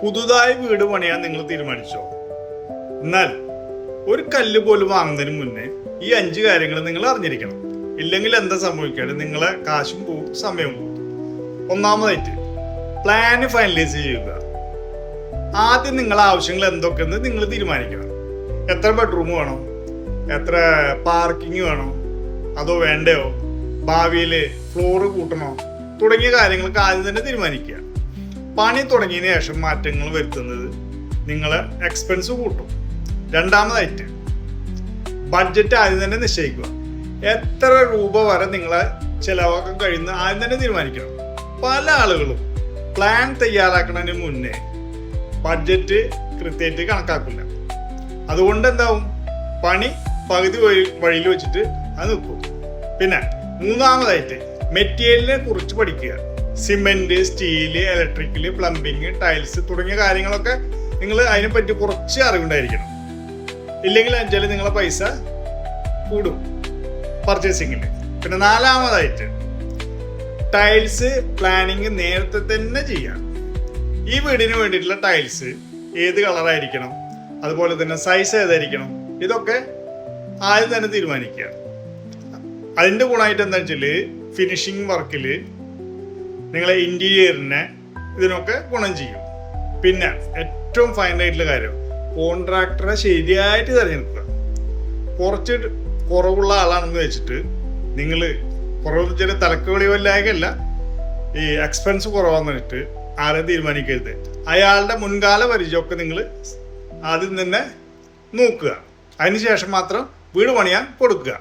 പുതുതായി വീട് പണിയാൻ നിങ്ങൾ തീരുമാനിച്ചോ? എന്നാൽ ഒരു കല്ല് പോലും വാങ്ങുന്നതിന് മുന്നേ ഈ 5 കാര്യങ്ങൾ നിങ്ങൾ അറിഞ്ഞിരിക്കണം. ഇല്ലെങ്കിൽ എന്താ സംഭവിക്കാതെ നിങ്ങളെ കാശും പോവും, സമയവും പോവും. ഒന്നാമതായിട്ട് പ്ലാന് ഫൈനലൈസ് ചെയ്യുക. ആദ്യം നിങ്ങളെ ആവശ്യങ്ങൾ എന്തൊക്കെയെന്ന് നിങ്ങൾ തീരുമാനിക്കണം. എത്ര ബെഡ്റൂം വേണം, എത്ര പാർക്കിംഗ് വേണോ, അതോ വേണ്ടയോ, ഭാവിയിൽ ഫ്ലോറ് കൂട്ടണോ തുടങ്ങിയ കാര്യങ്ങൾക്ക് ആദ്യം തന്നെ തീരുമാനിക്കുക. പണി തുടങ്ങിയതിന് ശേഷം മാറ്റങ്ങൾ വരുത്തുന്നത് നിങ്ങളെ എക്സ്പെൻസ് കൂട്ടും. രണ്ടാമതായിട്ട് ബഡ്ജറ്റ് ആദ്യം തന്നെ നിശ്ചയിക്കുക. എത്ര രൂപ വരെ നിങ്ങളെ ചിലവാക്കാൻ കഴിയുന്ന ആദ്യം തന്നെ തീരുമാനിക്കണം. പല ആളുകളും പ്ലാൻ തയ്യാറാക്കുന്നതിന് മുന്നേ ബഡ്ജറ്റ് കൃത്യമായിട്ട് കണക്കാക്കില്ല. അതുകൊണ്ട് എന്താവും, പണി പകുതി വഴിയിൽ വെച്ചിട്ട് അത് നിൽക്കും. പിന്നെ മൂന്നാമതായിട്ട് മെറ്റീരിയലിനെ കുറിച്ച് പഠിക്കുക. Cement, steel, electrical, plumbing, tiles തുടങ്ങിയ കാര്യങ്ങളൊക്കെ നിങ്ങൾ അതിനെപ്പറ്റി കുറച്ച് അറിവുണ്ടായിരിക്കണം. ഇല്ലെങ്കിൽ വെച്ചാൽ നിങ്ങളെ പൈസ കൂടും പർച്ചേസിങ്ങിന്. പിന്നെ നാലാമതായിട്ട് ടൈൽസ് പ്ലാനിങ് നേരത്തെ തന്നെ ചെയ്യാം. ഈ വീടിന് വേണ്ടിയിട്ടുള്ള ടൈൽസ് ഏത് കളറായിരിക്കണം, അതുപോലെ തന്നെ സൈസ് ഏതായിരിക്കണം, ഇതൊക്കെ ആദ്യം തന്നെ തീരുമാനിക്കുക. അതിൻ്റെ ഗുണമായിട്ട് എന്താ വെച്ചാൽ ഫിനിഷിങ് വർക്കിൽ നിങ്ങളെ ഇൻറ്റീരിയറിനെ ഇതിനൊക്കെ ഗുണം ചെയ്യും. പിന്നെ ഏറ്റവും ഫൈനലായിട്ടുള്ള കാര്യം, കോൺട്രാക്ടറെ ശരിയായിട്ട് തിരഞ്ഞെടുക്കുക. കുറച്ച് കുറവുള്ള ആളാണെന്ന് വെച്ചിട്ട് നിങ്ങൾ കുറവ് ചില തലക്കുകളി വല്ലായകല്ല, ഈ എക്സ്പെൻസ് കുറവാന്ന് വെച്ചിട്ട് ആരെ തീരുമാനിക്കരുത്. അയാളുടെ മുൻകാല പരിചയമൊക്കെ നിങ്ങൾ ആദ്യം തന്നെ നോക്കുക. അതിനുശേഷം മാത്രം വീട് പണിയാൻ കൊടുക്കുക.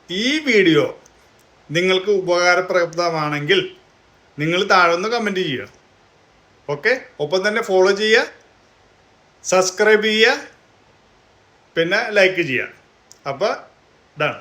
ഈ വീഡിയോ നിങ്ങൾക്ക് ഉപകാരപ്രദമാണെങ്കിൽ നിങ്ങൾ താഴെ ഒന്ന് കമൻറ്റ് ചെയ്യുക. ഓക്കെ, ഒപ്പം തന്നെ ഫോളോ ചെയ്യുക, സബ്സ്ക്രൈബ് ചെയ്യുക, പിന്നെ ലൈക്ക് ചെയ്യുക. അപ്പോൾ ഡൺ.